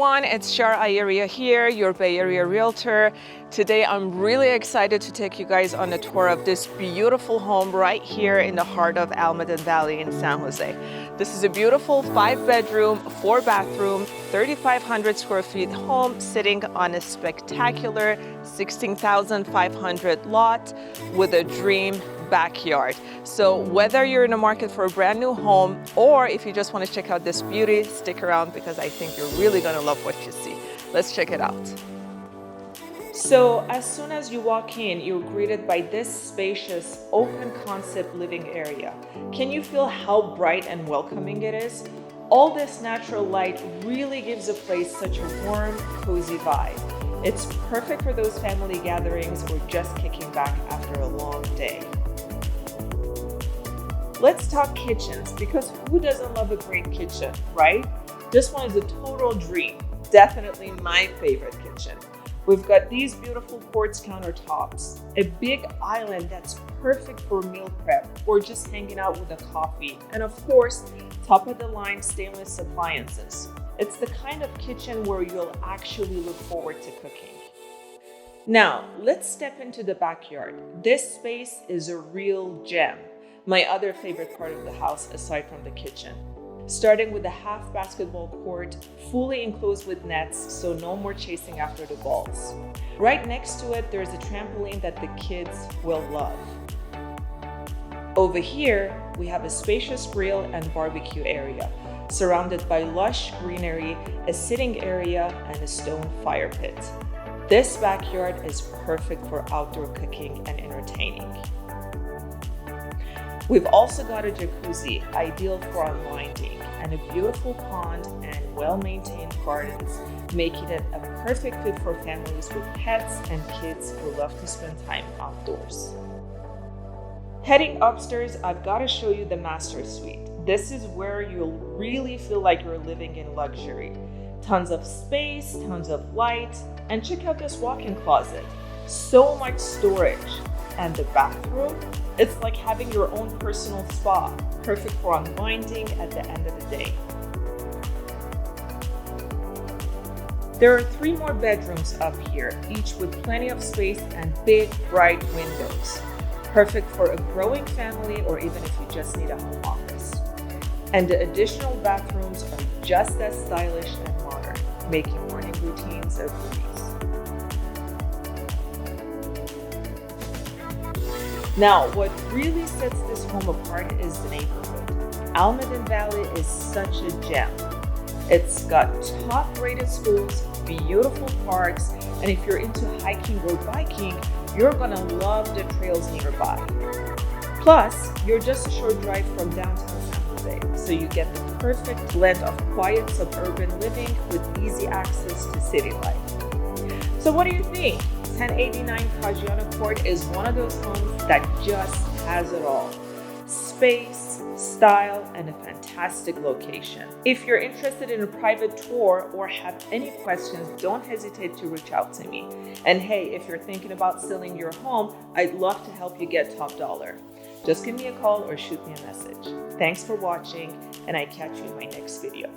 everyone, it's Shar.Ayeria here, your Bay Area realtor. Today I'm really excited to take you guys on a tour of this beautiful home right here in the heart of Almaden Valley in San Jose. This is a beautiful 5-bedroom, 4-bathroom, 3,500 square feet home sitting on a spectacular 16,500 lot with a dream backyard. So whether you're in the market for a brand new home or if you just want to check out this beauty, stick around because I think you're really going to love what you see. Let's check it out. So as soon as you walk in, you're greeted by this spacious open concept living area. Can you feel how bright and welcoming it is? All this natural light really gives the place such a warm, cozy vibe. It's perfect for those family gatherings or just kicking back after a long day. Let's talk kitchens, because who doesn't love a great kitchen, right? This one is a total dream. Definitely my favorite kitchen. We've got these beautiful quartz countertops, a big island that's perfect for meal prep or just hanging out with a coffee, and of course, top of the line stainless appliances. It's the kind of kitchen where you'll actually look forward to cooking. Now, let's step into the backyard. This space is a real gem. My other favorite part of the house aside from the kitchen. Starting with a half basketball court, fully enclosed with nets, so no more chasing after the balls. Right next to it, there's a trampoline that the kids will love. Over here, we have a spacious grill and barbecue area, surrounded by lush greenery, a sitting area, and a stone fire pit. This backyard is perfect for outdoor cooking and entertaining. We've also got a jacuzzi, ideal for unwinding, and a beautiful pond and well-maintained gardens, making it a perfect fit for families with pets and kids who love to spend time outdoors. Heading upstairs, I've got to show you the master suite. This is where you'll really feel like you're living in luxury. Tons of space, tons of light, and check out this walk-in closet. So much storage. And the bathroom, it's like having your own personal spa, perfect for unwinding at the end of the day. There are 3 more bedrooms up here, each with plenty of space and big, bright windows. Perfect for a growing family or even if you just need a home office. And the additional bathrooms are just as stylish and modern, making morning routines a breeze. Now, what really sets this home apart is the neighborhood. Almaden Valley is such a gem. It's got top-rated schools, beautiful parks, and if you're into hiking or biking, you're gonna love the trails nearby. Plus, you're just a short drive from downtown San Jose, so you get the perfect blend of quiet suburban living with easy access to city life. So what do you think? 1089 Caggiano Court is one of those homes that just has it all. Space, style, and a fantastic location. If you're interested in a private tour or have any questions, don't hesitate to reach out to me. And hey, if you're thinking about selling your home, I'd love to help you get top dollar. Just give me a call or shoot me a message. Thanks for watching, and I catch you in my next video.